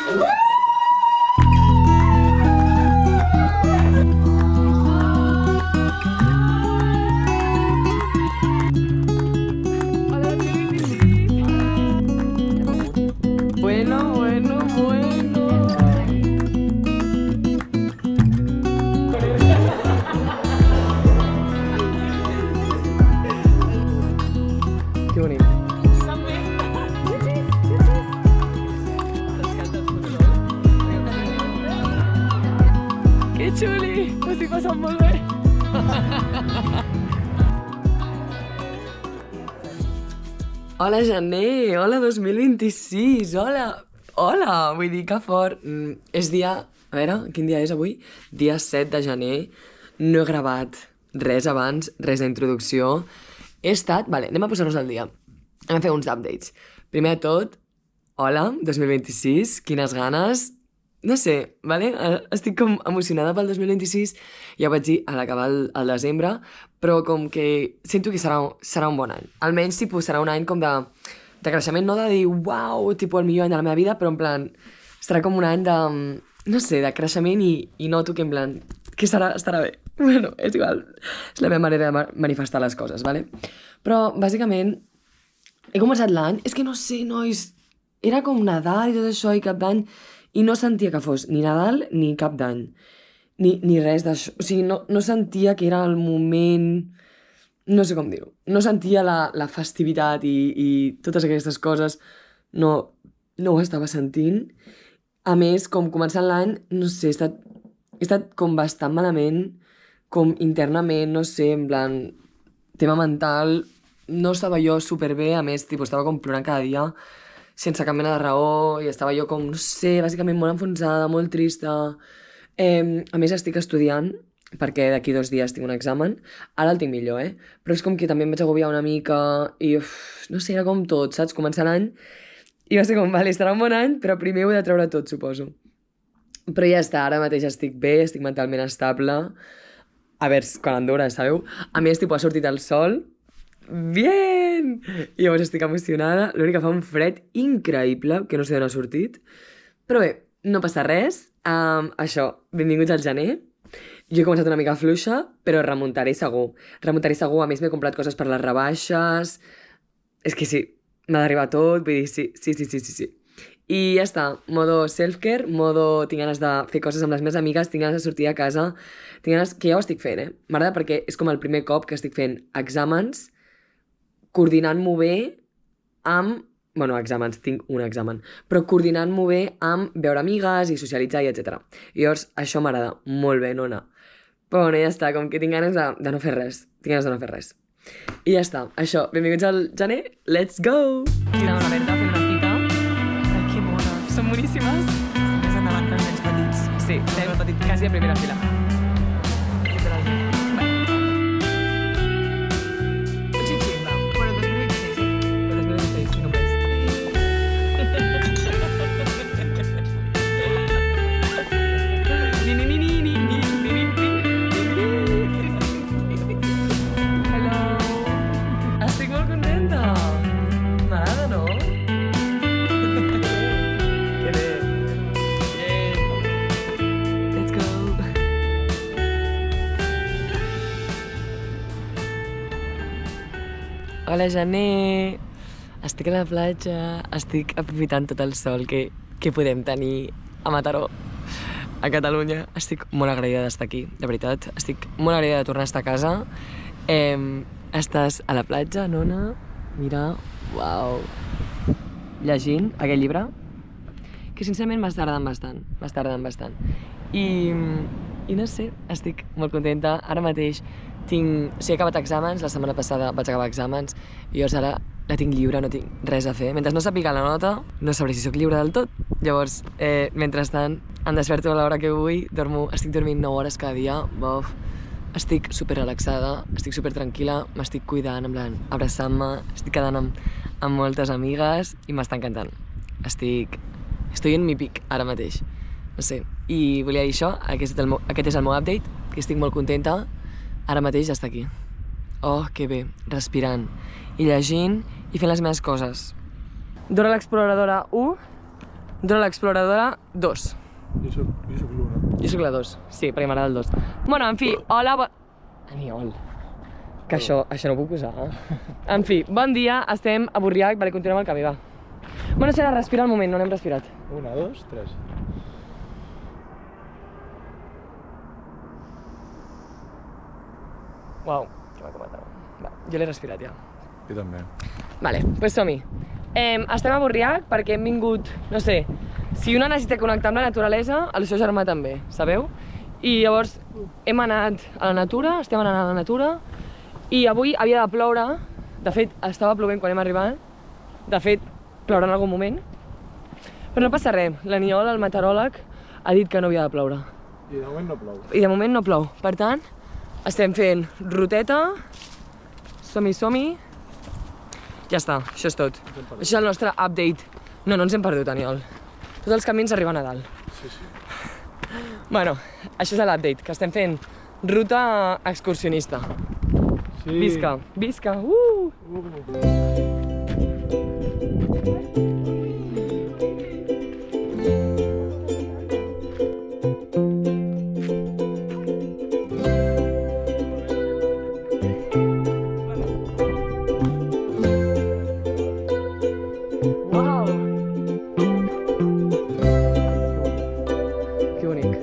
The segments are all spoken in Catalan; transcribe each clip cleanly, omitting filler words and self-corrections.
Bueno, bueno, bueno. Que bonic. Que xuli! Ho estic passant molt bé. Hola, gener! Hola, 2026! Hola! Hola! Vull dir que fort. És dia... A veure, quin dia és avui? Dia 7 de gener. No he gravat res abans, res d'introducció. He estat... Vale, anem a posar-nos al dia. Anem a fer uns updates. Primer de tot, hola, 2026, quines ganes. No sé, vale? Estic com emocionada pel 2026, ja ho vaig dir a l'acabar el desembre, però com que sento que serà un bon any. Almenys, tipus, serà un any com de creixement, no de dir, uau, tipus, el millor any de la meva vida, però en plan, serà com un any de, no sé, de creixement i noto que en plan, que estarà bé. Bueno, és igual, és la meva manera de manifestar les coses, vale? Però, bàsicament, he començat l'any, és que no sé, nois, era com Nadal i tot això, i cap d'any, i no sentia que fos ni Nadal ni cap d'any, ni res d'això. O sigui, no sentia que era el moment... No sé com dir-ho. No sentia la festivitat i totes aquestes coses. No ho estava sentint. A més, com començant l'any, no sé, he estat com bastant malament, com internament, no sé, en plan, tema mental, no estava jo superbé, a més, tipus, estava com plorant cada dia, sense cap mena de raó, i estava jo com, no sé, bàsicament molt enfonsada, molt trista. A més, estic estudiant, perquè d'aquí 2 dies tinc un examen. Ara el tinc millor, Però és com que també em vaig agobiar una mica i, no sé, era com tot, saps? Començar l'any i va ser com, vale, estarà un bon any, però primer ho he de treure tot, suposo. Però ja està, ara mateix estic bé, estic mentalment estable. A veure quan en dura, sabeu? A més, tipus, ha sortit el sol. Bien! I llavors estic emocionada. L'únic que fa un fred increïble, que no sé d'on ha sortit. Però bé, no passa res. Això, benvinguts al gener. Jo he començat una mica fluixa, però remuntaré segur. Remuntaré segur, a més m'he comprat coses per les rebaixes. És que sí, m'ha d'arribar tot, vull dir, sí. I ja està, modo self-care, modo tinc ganes de fer coses amb les meves amigues, tinc ganes de sortir a casa, tinc ganes, que ja ho estic fent, M'agrada perquè és com el primer cop que estic fent exàmens, coordinant-m'ho bé amb... Bueno, exàmens, tinc un examen, però coordinant-m'ho bé amb veure amigues i socialitzar i etc. I llavors, això m'agrada molt bé, nona. Però bueno, ja està, com que tinc ganes de no fer res. Tinc ganes de no fer res. I ja està, això, benvinguts al gener, let's go! Estava a la Berta fent una fita. Ai, que mona. Són boníssimes. Més endavant que els nens petits. Sí, estem petit, quasi a primera fila. Hola, gener! Estic a la platja, estic aprofitant tot el sol que podem tenir a Mataró, a Catalunya. Estic molt agraïda d'estar aquí, de veritat. Estic molt agraïda de tornar a estar a casa. Estàs a la platja, nona? Mira, uau! Llegint aquest llibre, que sincerament m'està agradant bastant. I no sé, estic molt contenta. Ara mateix he acabat exàmens, la setmana passada vaig acabar exàmens i llavors ara la tinc lliure, no tinc res a fer. Mentre no sàpiga la nota, no sabré si sóc lliure del tot. Llavors, mentrestant, em desperto a l'hora que vull, estic dormint 9 hores cada dia, estic super relaxada, estic super tranquil·la, m'estic cuidant, en plan, abraçant-me, estic quedant amb moltes amigues i m'està encantant. Estoy en mi pic ara mateix, no sé. I volia dir això, aquest és el meu update, que estic molt contenta. Ara mateix ja està aquí. Oh, que bé, respirant i llegint i fent les meves coses. Dora l'exploradora 1, Dora l'Exploradora 2. Jo soc l'1. Jo soc la 2, sí, perquè m'agrada el 2. Bueno, en fi, hola... Aniol. Que això no ho puc posar. En fi, bon dia, estem a Borriac, vale, continuem el camí, va. Bueno, serà respirar al moment, no n'hem respirat. 1, 2, 3. Uau, que m'ha comentat. Va, jo l'he respirat ja. Jo també. Vale, doncs som-hi. Estem a Borriac perquè hem vingut, no sé, si una necessita connectar amb la naturalesa, el seu germà també, sabeu? I llavors hem anat a la natura, estem anant a la natura, i avui havia de ploure, de fet estava plovent quan hem arribat, de fet plourà en algun moment, però no passa res, l'Aniol, el meteoròleg, ha dit que no havia de ploure. I de moment no plou. I de moment no plou, per tant, estem fent ruteta, som-hi, ja està, això és tot. Això és el nostre update. No ens hem perdut, Aniol. Tots els camins arriben a dalt. Sí. Bueno, això és l'update, que estem fent ruta excursionista. Sí. Visca, visca, Uau! Que bonic.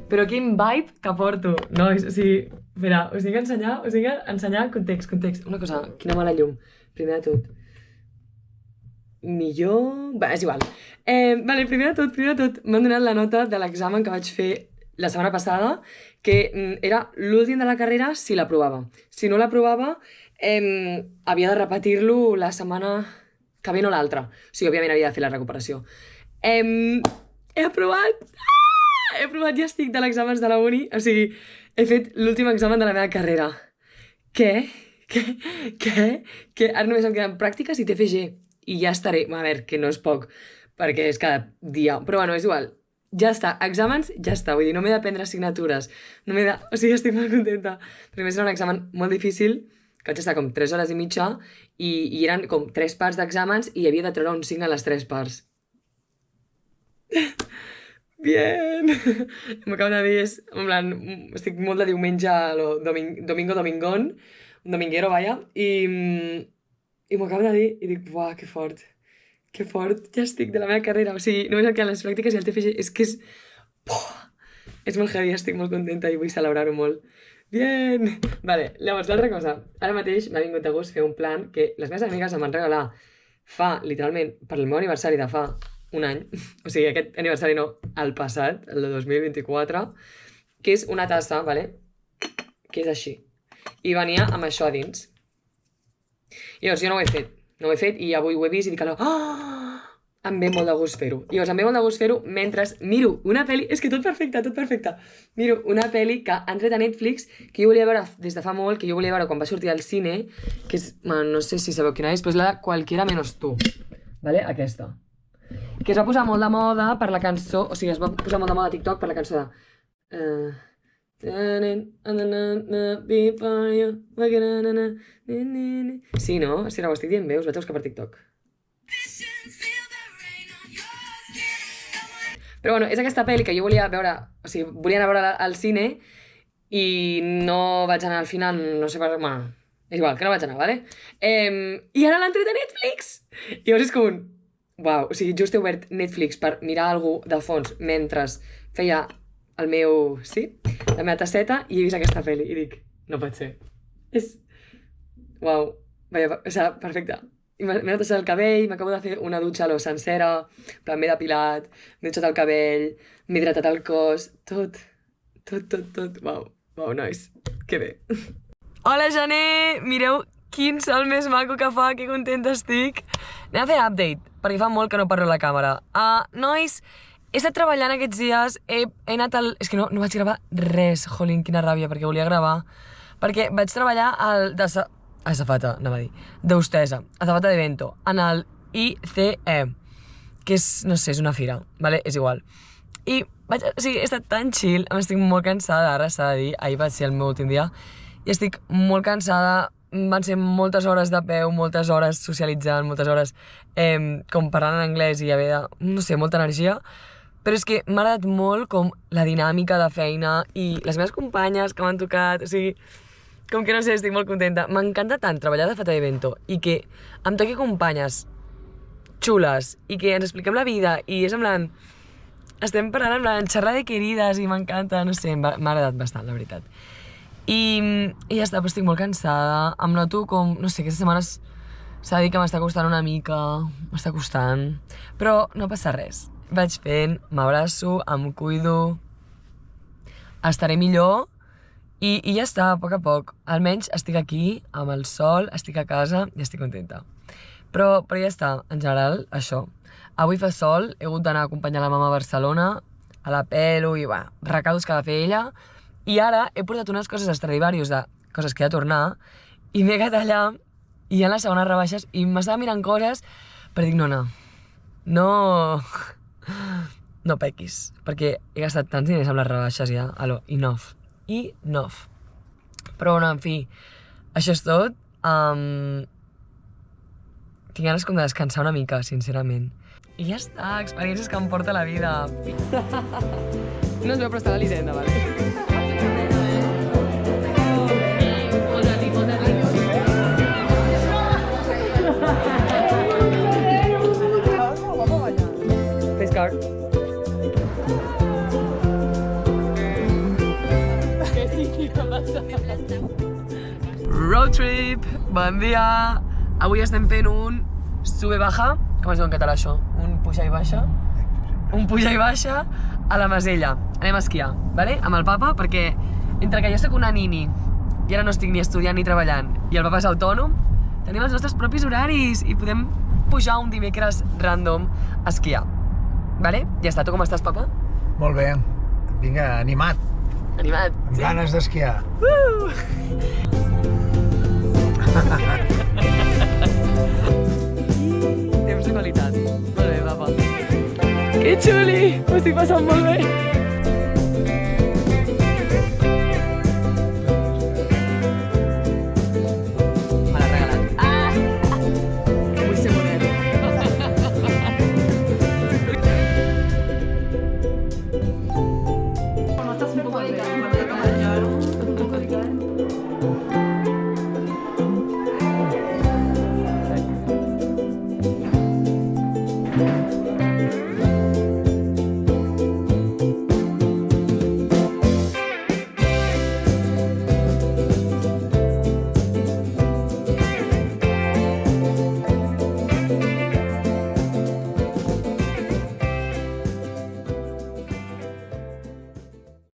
Però quin vibe que porto. No, o sigui, espera, us tinc d'ensenyar context. Una cosa, quina mala llum. Primer de tot. Millor... Bé, és igual. Vale, primer de tot, m'han donat la nota de l'examen que vaig fer la setmana passada, que era l'últim de la carrera si l'aprovava. Si no l'aprovava, havia de repetir-lo la setmana que ve, no l'altra. O sigui, òbviament havia de fer la recuperació. He aprovat! He aprovat, ja estic de l'exàmens de la uni. O sigui, he fet l'últim examen de la meva carrera. Què? Ara només em queden pràctiques i TFG. I ja estaré, a veure, que no és poc, perquè és cada dia. Però bueno, és igual. Ja està, exàmens, ja està. Vull dir, no m'he de prendre assignatures. No m'he de... O sigui, estic molt contenta. Perquè a més era un examen molt difícil, que vaig estar com 3 hores i mitja, i eren com 3 parts d'exàmens i havia de treure un 5 a les 3 parts. Bien! M'acabo de dir, en plan, estic molt de diumenge, domingón, un dominguero, vaja, i m'acabo de dir, i dic, buah, que fort, ja estic de la meva carrera, o sigui, només em queden les pràctiques i el TFG, és que és... És molt heavy, estic molt contenta i vull celebrar-ho molt. Bien! Vale, llavors, l'altra cosa, ara mateix m'ha vingut de gust fer un plan que les meves amigues em van regalar fa, literalment, per el meu aniversari de fa un any, o sigui, aquest aniversari no, el passat, el de 2024, que és una tassa, vale? Que és així. I venia amb això a dins. I llavors jo no ho he fet i avui ho he vist i dic, em ve molt de gust fer-ho. I llavors em ve molt de gust fer-ho mentre miro una pel·li, és que tot perfecte. Miro una pel·li que ha entrat a Netflix, que jo volia veure des de fa molt, que jo volia veure quan va sortir al cine, que és, no sé si sabeu quina és, però és la de Cualquiera menos tú. Vale? Aquesta. Que es va posar molt de moda per la cançó, o sigui, es va posar molt de moda a TikTok per la cançó de... Sí, no? Si ara ho estic dient bé, us vaig a buscar per TikTok. Però bueno, és aquesta pel·li que jo volia veure, o sigui, volia anar a veure al cine i no vaig anar al final, no sé per... Bueno, és igual, que no vaig anar, vale? I ara l'han tret a Netflix! I llavors és com un... Uau, o sigui, just he obert Netflix per mirar algú de fons mentre feia el meu... Sí? La meva tasseta i he vist aquesta pel·li i dic, no pot ser. És... Uau, vaja, o sigui, perfecte. I m'he anat el cabell, m'acabo de fer una dutxa sencera, m'he depilat, m'he dutxat el cabell, m'he hidratat el cos, tot. Uau, nois, que bé. Hola, Jané! Mireu quin sol més maco que fa, que contenta estic. Anem a fer update, perquè fa molt que no parlo a la càmera. Nois, he estat treballant aquests dies, he anat al... És que no vaig gravar res, jolín, quina ràbia, perquè volia gravar. Perquè vaig treballar d'Hostesa, a Zapata de Vento, en el ICE, que és, no sé, és una fira, vale? És igual. I o sigui, he estat tan chill, estic molt cansada, ara s'ha de dir, ahir va ser el meu últim dia, i estic molt cansada, van ser moltes hores de peu, moltes hores socialitzant, moltes hores com parlant en anglès i haver de, no sé, molta energia, però és que m'ha agradat molt com la dinàmica de feina i les meves companyes que m'han tocat, o sigui, com que no sé, estic molt contenta. M'encanta tant treballar de Fata d'Evento i que em toqui companyes xules i que ens expliquem la vida i és en plan... Estem parlant en plan xerrar de querides i m'encanta, no sé, m'ha agradat bastant, la veritat. I ja està, però estic molt cansada, em noto com, no sé, aquestes setmanes s'ha de dir que m'està costant una mica, m'està costant, però no passa res. Vaig fent, m'abraço, em cuido, estaré millor i ja està, a poc a poc. Almenys estic aquí, amb el sol, estic a casa i estic contenta. Però ja està, en general, això. Avui fa sol, he hagut d'anar a acompanyar la mama a Barcelona, a la pelo i, recados que ha de fer ella. I ara he portat unes coses a Stradivarius de coses que he de tornar i m'he quedat allà i hi ha les segones rebaixes i m'estava mirant coses però dic, no pequis, perquè he gastat tants diners amb les rebaixes ja, enough. Però bueno, en fi, això és tot. Tinc ganes com de descansar una mica, sincerament. I ja està, experiències que em porta la vida. No es veu, però està a l'Elisenda, vale? Face card. Road trip, bon dia. Avui estem fent un sube-baja. Com es diu en català això? Un pujar i baixa? Un pujar i baixa a la Masella. Anem a esquiar, vale? Amb el papa, perquè entre que jo soc una nini i ara no estic ni estudiant ni treballant i el papa és autònom, tenim els nostres propis horaris i podem pujar un dimecres random a esquiar. Vale? Ja està. Tu com estàs, papa? Molt bé. Vinga, animat. Animat, Amb sí? ganes d'esquiar. Temps de qualitat. Molt bé, papa. Que xuli! M'ho estic passant molt bé. Me l'ha regalat. Vull ser bonet.